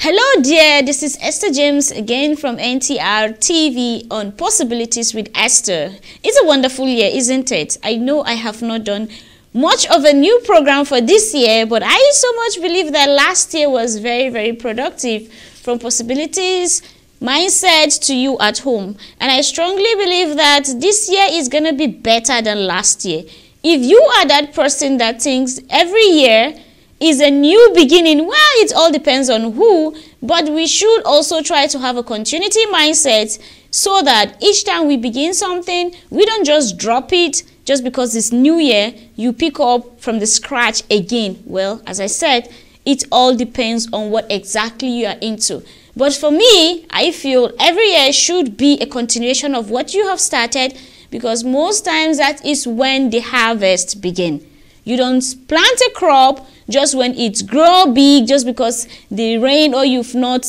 Hello dear, this is Esther James again from NTR TV on Possibilities with Esther. It's a wonderful year, isn't it? I know I have not done much of a new program for this year, but I so much believe that last year was very, very productive, from possibilities, mindset to you at home. And I strongly believe that this year is going to be better than last year. If you are that person that thinks every year is a new beginning, well, it all depends on who, but we should also try to have a continuity mindset so that each time we begin something, we don't just drop it just because it's new year, you pick up from the scratch again. Well, as I said, it all depends on what exactly you are into. But for me, I feel every year should be a continuation of what you have started, because most times that is when the harvest begins. You don't plant a crop just when it's grow big, just because the rain or you've not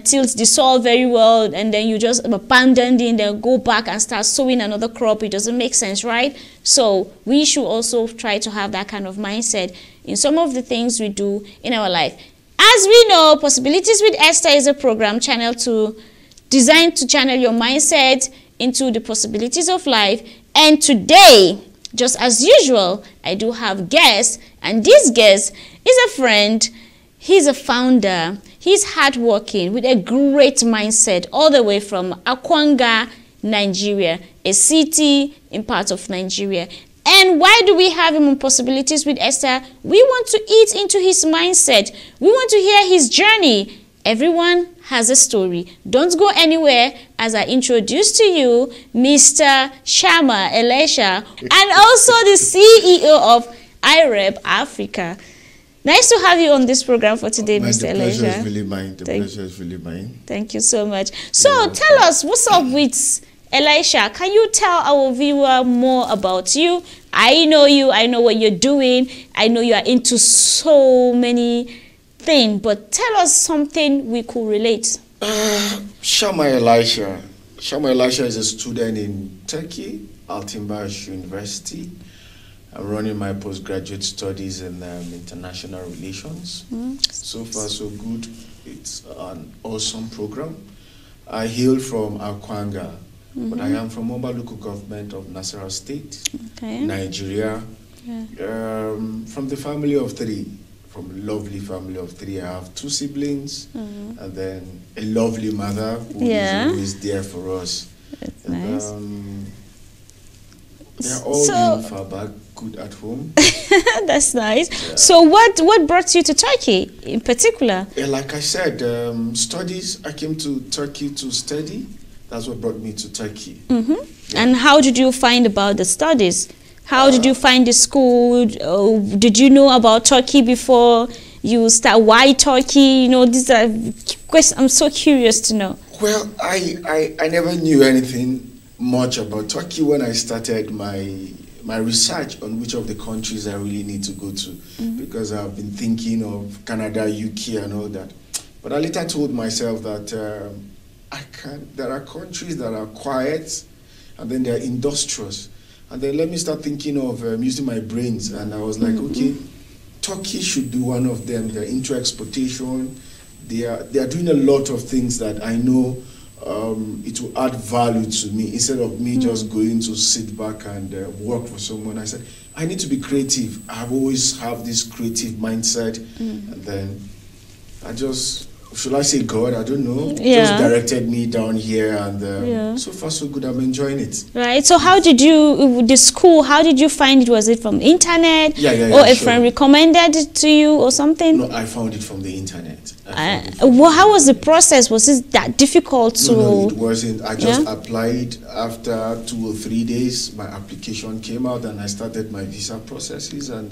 tilled the soil very well, and then you just abandon it and then go back and start sowing another crop. It doesn't make sense, right? So we should also try to have that kind of mindset in some of the things we do in our life. As we know, Possibilities with Esther is a program designed to channel your mindset into the possibilities of life. And today, just as usual, I do have guests, and this guest is a friend. He's a founder. He's hardworking with a great mindset, all the way from Akwanga, Nigeria, a city in part of Nigeria. And why do we have him on Possibilities with Esther? We want to eat into his mindset. We want to hear his journey. Everyone has a story. Don't go anywhere as I introduce to you Mr. Shama Elisha, and also the CEO of IREP Africa. Nice to have you on this program for today, Mr. Elisha. The pleasure is really mine. The pleasure is really mine. Thank you so much. So tell us, what's up with Elisha? Can you tell our viewer more about you? I know you. I know what you're doing. I know you are into so many thing, but tell us something we could relate. Shama Elisha. Shama Elisha is a student in Turkey, Altinbaş University. I'm running my postgraduate studies in international relations. So far, so good. It's an awesome program. I hail from Akwanga, but I am from Moba local government of Nasarawa State, Nigeria. From the family of three. From a lovely family of three. I have two siblings, and then a lovely mother who is always there for us. That's and, nice. They're all doing far back, good at home. That's nice. Yeah. So what brought you to Turkey in particular? Like I said, studies. I came to Turkey to study. That's what brought me to Turkey. And how did you find about the studies? How did you find the school? Did you know about Turkey before you start? Why Turkey? You know, these are questions I'm so curious to know. Well, I never knew anything much about Turkey when I started my research on which of the countries I really need to go to, because I've been thinking of Canada, UK, and all that. But I later told myself that there are countries that are quiet, and then they're industrious. And then let me start thinking of using my brains. And I was like, okay, Turkey should be one of them. They're into exportation. They are doing a lot of things that I know it will add value to me. Instead of me just going to sit back and work for someone, I said, I need to be creative. I've always have this creative mindset. And then I just, should I say God? I don't know. Just directed me down here, and so far so good. I'm enjoying it. Right. So how did you, the school, how did you find it? Was it from the internet? Or a friend recommended it to you or something? No, I found it from the internet. Well, how was the process? Was it that difficult to? No, it wasn't. I just applied. After 2 or 3 days, my application came out, and I started my visa processes, and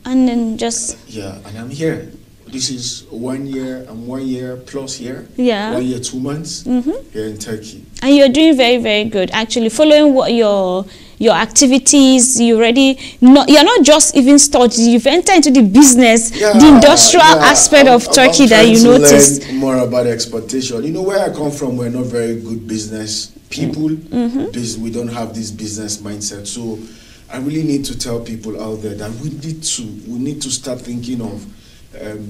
then just and I'm here. This is 1 year and 1 year plus here. 1 year 2 months here in Turkey. And you're doing very, very good. Actually, following what your activities, you're not just even studying. You've entered into the business, the industrial aspect of Turkey that you noticed. Learn more about exportation. You know, where I come from, we're not very good business people. We don't have this business mindset. So I really need to tell people out there that we need to start thinking of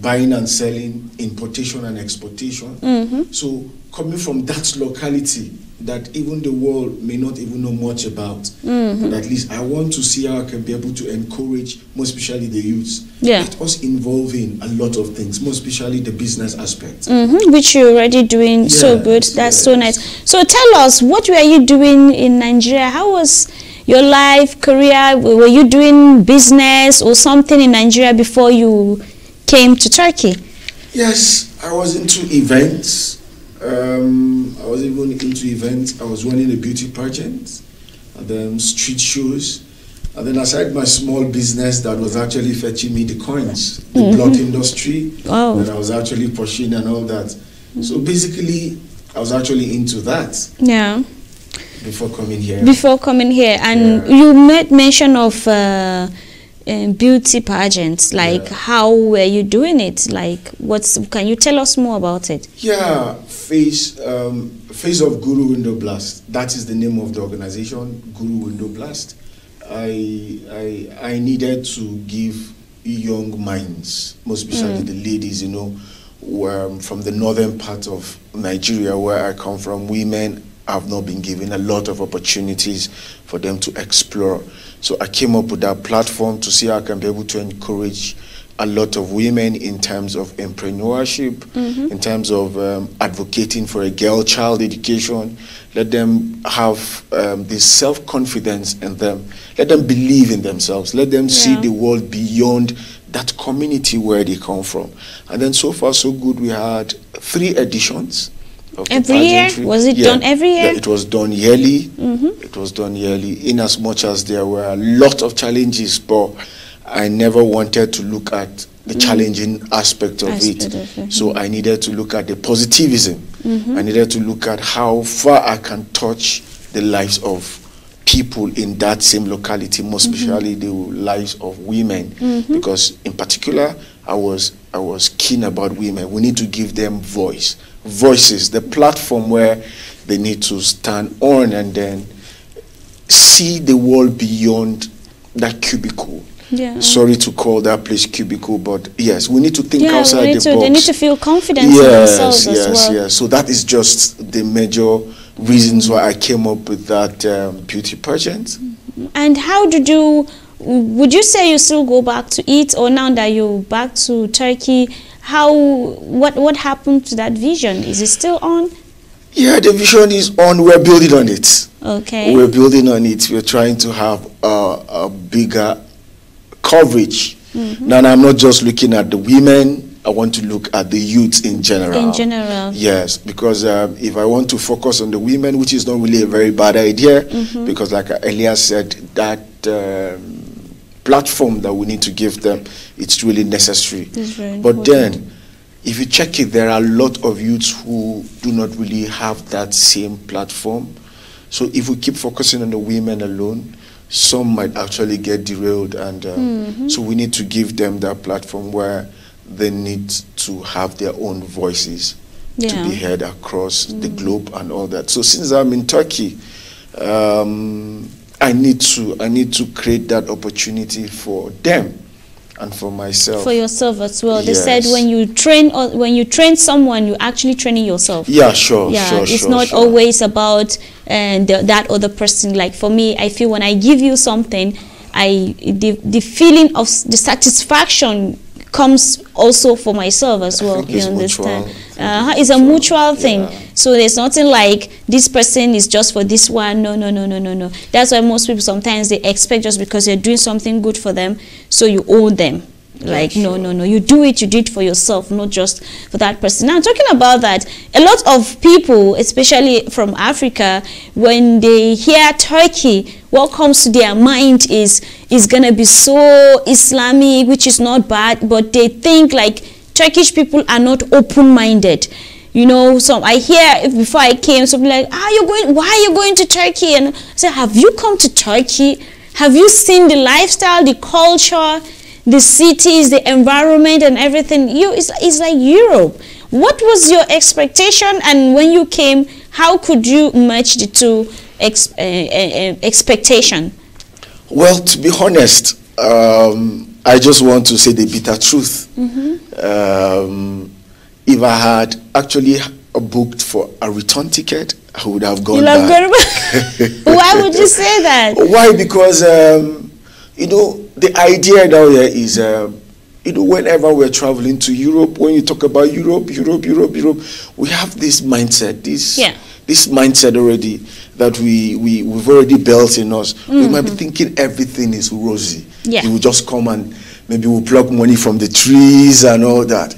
buying and selling, importation and exportation. So coming from that locality that even the world may not even know much about, but at least I want to see how I can be able to encourage, more especially the youths. Let us involve in a lot of things, more especially the business aspect. Which you're already doing so good. That's so nice. So tell us, what were you doing in Nigeria? How was your life, career? Were you doing business or something in Nigeria before you came to Turkey? Yes, I was into events. I was even into events. I was running a beauty pageant, and then street shows, and then aside my small business that was actually fetching me the coins, the block industry that I was actually pushing and all that. So basically, I was actually into that. Yeah. Before coming here. And you made mention of beauty pageants. Like, how were you doing it? Like, can you tell us more about it? Yeah, Face of Guru Window Blast. That is the name of the organization, Guru Window Blast. I needed to give young minds, most especially the ladies, you know, from the northern part of Nigeria where I come from. Women have not been given a lot of opportunities for them to explore. So I came up with that platform to see how I can be able to encourage a lot of women in terms of entrepreneurship, in terms of advocating for a girl-child education. Let them have this self-confidence in them. Let them believe in themselves. Let them see the world beyond that community where they come from. And then so far so good, we had 3 editions. Every year? Was it done every year? Yeah, it was done yearly. It was done yearly, in as much as there were a lot of challenges, but I never wanted to look at the challenging aspect of it. So I needed to look at the positivism. I needed to look at how far I can touch the lives of people in that same locality, most especially the lives of women, because in particular, I was keen about women. We need to give them voices, the platform where they need to stand on and then see the world beyond that cubicle. Sorry to call that place cubicle, but yes, we need to think outside the box. They need to feel confident in themselves as well. Yes. So that is just the major reasons why I came up with that beauty pageant. And how would you say you still go back to it, or now that you're back to Turkey, what happened to that vision? Is it still on? Yeah, the vision is on. We're building on it. Okay. We're building on it. We're trying to have a bigger coverage. Now, I'm not just looking at the women. I want to look at the youths in general. In general. Yes, because if I want to focus on the women, which is not really a very bad idea, because like I earlier said, that platform that we need to give them, it's really necessary. But then, if you check it, there are a lot of youths who do not really have that same platform. So if we keep focusing on the women alone, some might actually get derailed. And so we need to give them that platform where they need to have their own voices to be heard across the globe and all that. So since I'm in Turkey, I need to create that opportunity for them and for myself. For yourself as well. They said when you train someone, you're actually training yourself. Yeah, sure. It's not always about that other person. Like for me, I feel when I give you something, the feeling of the satisfaction comes also for myself as well. You understand? It's a mutual thing. So there's nothing like this person is just for this one. No. That's why most people sometimes they expect just because you're doing something good for them, so you owe them. Like no. You do it for yourself, not just for that person. Now talking about that, a lot of people, especially from Africa, when they hear Turkey, what comes to their mind is gonna be so Islamic, which is not bad, but they think like Turkish people are not open-minded. You know, so I hear before I came, something like, why are you going to Turkey? And I say, have you come to Turkey? Have you seen the lifestyle, the culture, the cities, the environment and everything? It's like Europe. What was your expectation, and when you came, how could you match the two expectation? Well, to be honest, I just want to say the bitter truth. If I had actually booked for a return ticket, I would have gone back. Why would you say that? Why? Because, you know, the idea down here is, you know, whenever we're traveling to Europe, when you talk about Europe, we have this mindset, this mindset already that we've already built in us. We might be thinking everything is rosy. You will just come and maybe we'll pluck money from the trees and all that.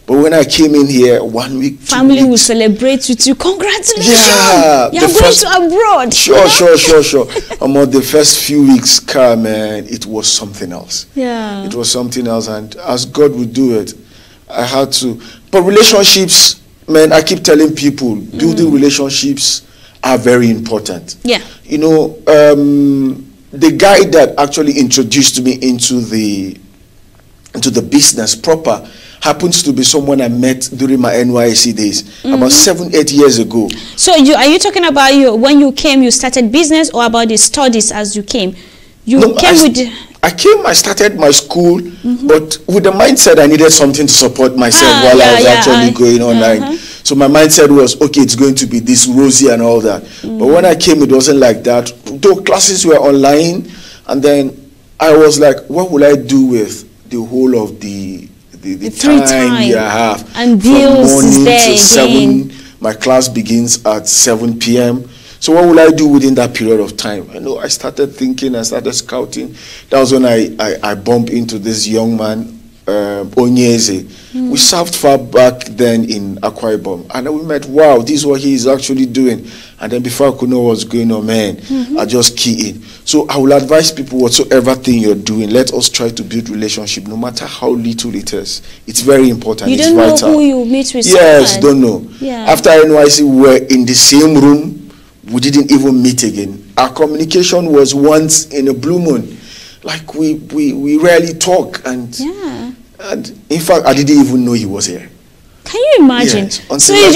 But when I came in here 1 week, family will celebrate with you. Congratulations! Yeah, you're going to abroad. Sure. About the first few weeks, man, it was something else. Yeah, it was something else, and as God would do it, I had to. But relationships, man, I keep telling people, building relationships are very important. Yeah, you know, the guy that actually introduced me into the business proper happens to be someone I met during my NYSC days, about 7-8 years ago. So are you talking about when you came, you started business, or about the studies as you came? I started my school, but with the mindset I needed something to support myself while I was actually going online. So my mindset was, okay, it's going to be this rosy and all that. But when I came, it wasn't like that. Though classes were online, and then I was like, what will I do with the whole of the time you have, and bills from morning there to 7. My class begins at 7 p.m. So what will I do within that period of time? I know I started thinking, I started scouting. That was when I bumped into this young man, Onyeze. We served far back then in Akwa Ibom, and then we met. Wow, this is what he is actually doing. And then before I could know what's going on, man, I just key in. So I will advise people, whatsoever thing you're doing, let us try to build relationship, no matter how little it is. It's very important. You don't know who you meet with. Yes, don't know. Yeah. After NYC, we were in the same room. We didn't even meet again. Our communication was once in a blue moon. Like we rarely talk, and in fact, I didn't even know he was here. Can you imagine? Yes, so you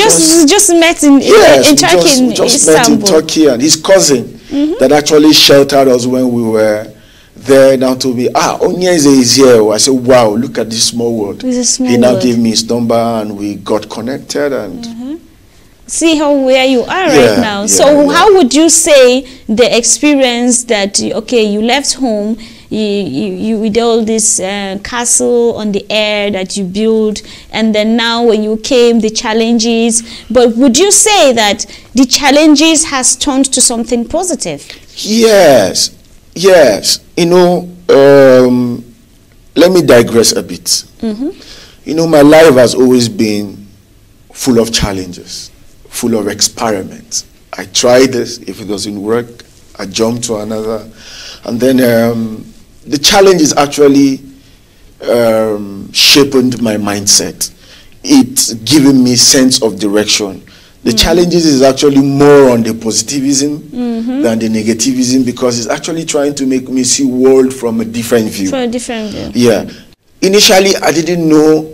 just met in Turkey, we just Istanbul. met in Turkey, and his cousin that actually sheltered us when we were there now told me, Onyeze is here. I said, wow, look at this small world. He now gave me his number, and we got connected, and see where you are right now. So how would you say the experience that, okay, you left home, you with all this castle on the air that you built, and then now when you came, the challenges, but would you say that the challenges has turned to something positive? Yes. You know, let me digress a bit. You know, my life has always been full of challenges, full of experiments. I tried this. If it doesn't work, I jump to another. And then the challenges actually sharpened my mindset. It's given me sense of direction. The challenges is actually more on the positivism than the negativism, because it's actually trying to make me see world from a different view. From a different view. Yeah. Initially, I didn't know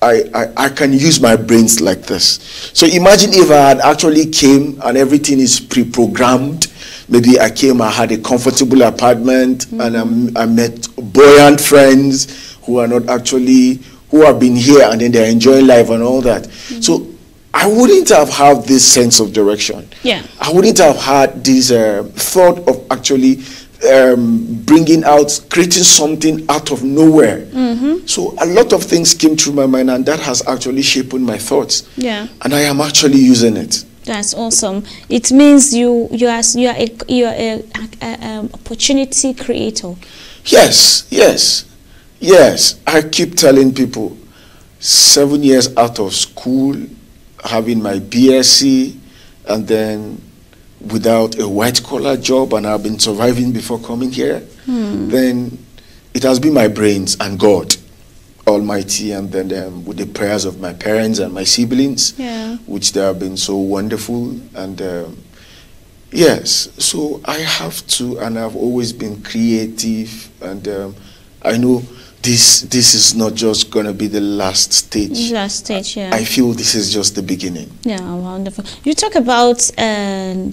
I can use my brains like this. So imagine if I had actually came and everything is pre-programmed. Maybe I came, I had a comfortable apartment, and I met buoyant friends who are not actually, who have been here and then they're enjoying life and all that. So I wouldn't have had this sense of direction. Yeah. I wouldn't have had this thought of actually bringing out, creating something out of nowhere. So a lot of things came through my mind, and that has actually shaped my thoughts. Yeah. And I am actually using it. That's awesome. It means you are a opportunity creator. Yes. I keep telling people, 7 years out of school, having my BSc, and then without a white-collar job, and I've been surviving before coming here, then it has been my brains and God Almighty, and then with the prayers of my parents and my siblings, which they have been so wonderful. And yes, so I have to, and I've always been creative, and I know this is not just going to be the last stage. I feel this is just the beginning. Yeah, wonderful. You talk about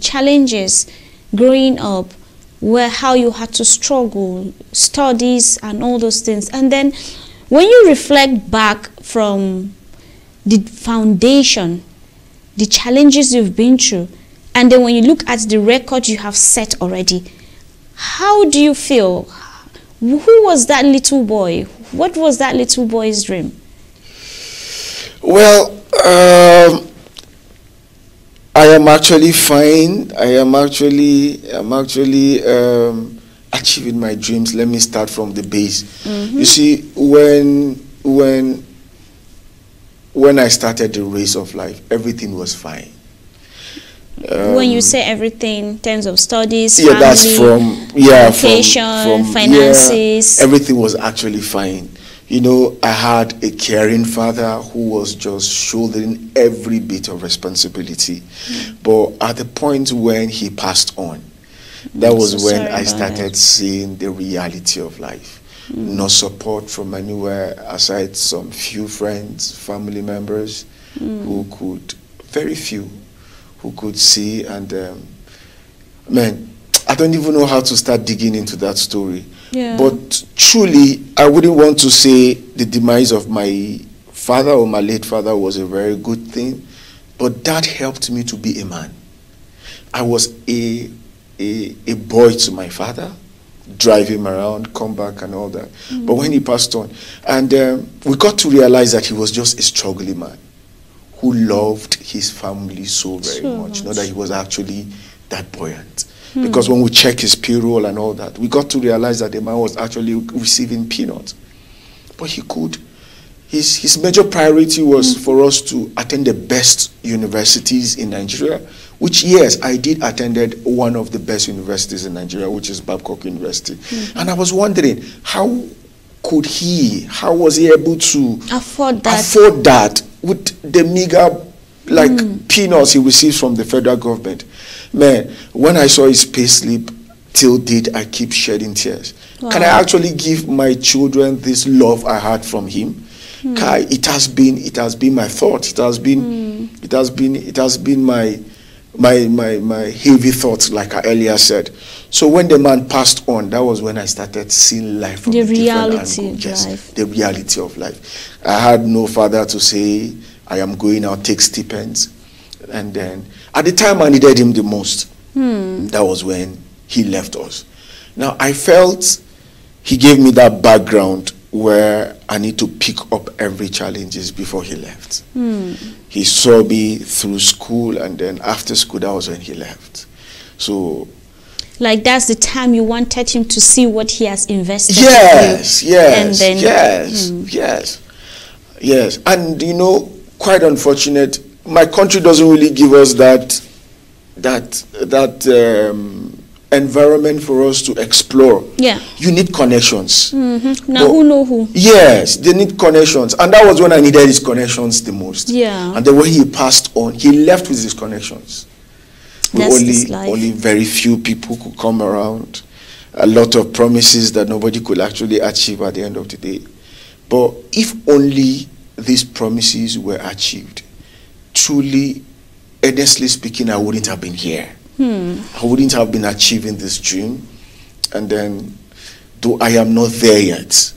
challenges growing up. where how you had to struggle, studies and all those things. And then when you reflect back from the foundation, the challenges you've been through, and then when you look at the record you have set already, how do you feel? Who was that little boy? What was that little boy's dream? Well, I am actually fine. I am actually achieving my dreams. Let me start from the base. You see, when I started the race of life, everything was fine. When you say everything, in terms of studies, yeah, family, that's from education, finances. Yeah, everything was actually fine. You know, I had a caring father who was just shouldering every bit of responsibility. But at the point when he passed on, that was when I started seeing the reality of life. No support from anywhere aside some few friends, family members who could, very few, who could see. And man, I don't even know how to start digging into that story. Yeah. But truly, I wouldn't want to say the demise of my father or my late father was a very good thing, but that helped me to be a man. I was a boy to my father, drive him around, come back and all that. But when he passed on, and we got to realize that he was just a struggling man who loved his family so very much, not that he was actually that buoyant. Because when we check his payroll and all that, we got to realize that the man was actually receiving peanuts. But he could. His major priority was for us to attend the best universities in Nigeria, which, yes, I did attended one of the best universities in Nigeria, which is Babcock University. And I was wondering, how was he able to afford that with the meager peanuts he receives from the federal government? Man, when I saw his pay slip, till date, I keep shedding tears. Wow. Can I actually give my children this love I had from him? Kai, it has been my thought. It has been my heavy thoughts, like I earlier said. So when the man passed on, that was when I started seeing life from the reality of life. The reality of life. I had no father to say, I am going out, take stipends. And then, at the time I needed him the most, that was when he left us. Now, I felt he gave me that background where I need to pick up every challenges before he left. He saw me through school, and then after school, that was when he left. So, like, that's the time you wanted him to see what he has invested. Yes, yes, and then, yes. And, you know, quite unfortunate, my country doesn't really give us that environment for us to explore. Yeah. You need connections. Now, who know who? Yes, they need connections. And that was when I needed his connections the most. Yeah. And then when he passed on, he left with his connections. Only very few people could come around. A lot of promises that nobody could actually achieve at the end of the day. But if only these promises were achieved, truly, honestly speaking, I wouldn't have been here. I wouldn't have been achieving this dream. And then, though I am not there yet,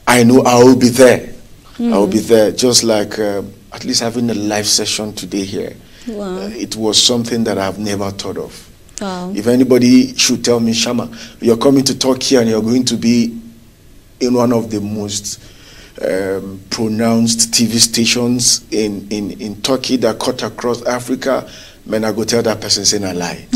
I know I will be there. I will be there. Just like at least having a live session today here. Wow. It was something that I've never thought of. Wow. If anybody should tell me, Shama, you're coming to talk here and you're going to be in one of the most pronounced TV stations in Turkey that cut across Africa, man, I go tell that person saying I lie.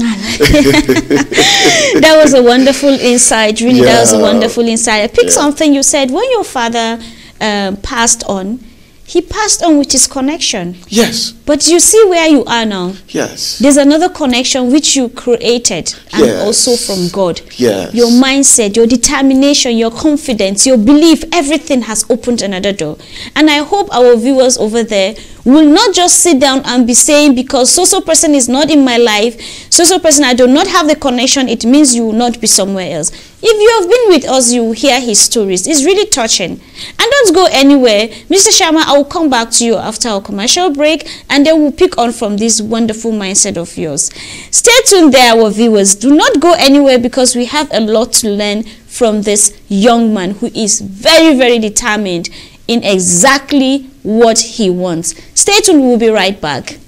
That was a wonderful insight. Really, that was a wonderful insight. I picked something you said. When your father passed on, he passed on with his connection. Yes. But you see where you are now. Yes. There's another connection which you created, and also from God. Yes. Your mindset, your determination, your confidence, your belief, everything has opened another door. And I hope our viewers over there will not just sit down and be saying, because so-so person is not in my life, so-so person I do not have the connection, it means you will not be somewhere else. If you have been with us, you will hear his stories. It's really touching. And don't don't go anywhere. Mr. Sharma, I will come back to you after our commercial break, and then we'll pick on from this wonderful mindset of yours. Stay tuned there, our viewers. Do not go anywhere, because we have a lot to learn from this young man who is very, very determined in exactly what he wants. Stay tuned. We'll be right back.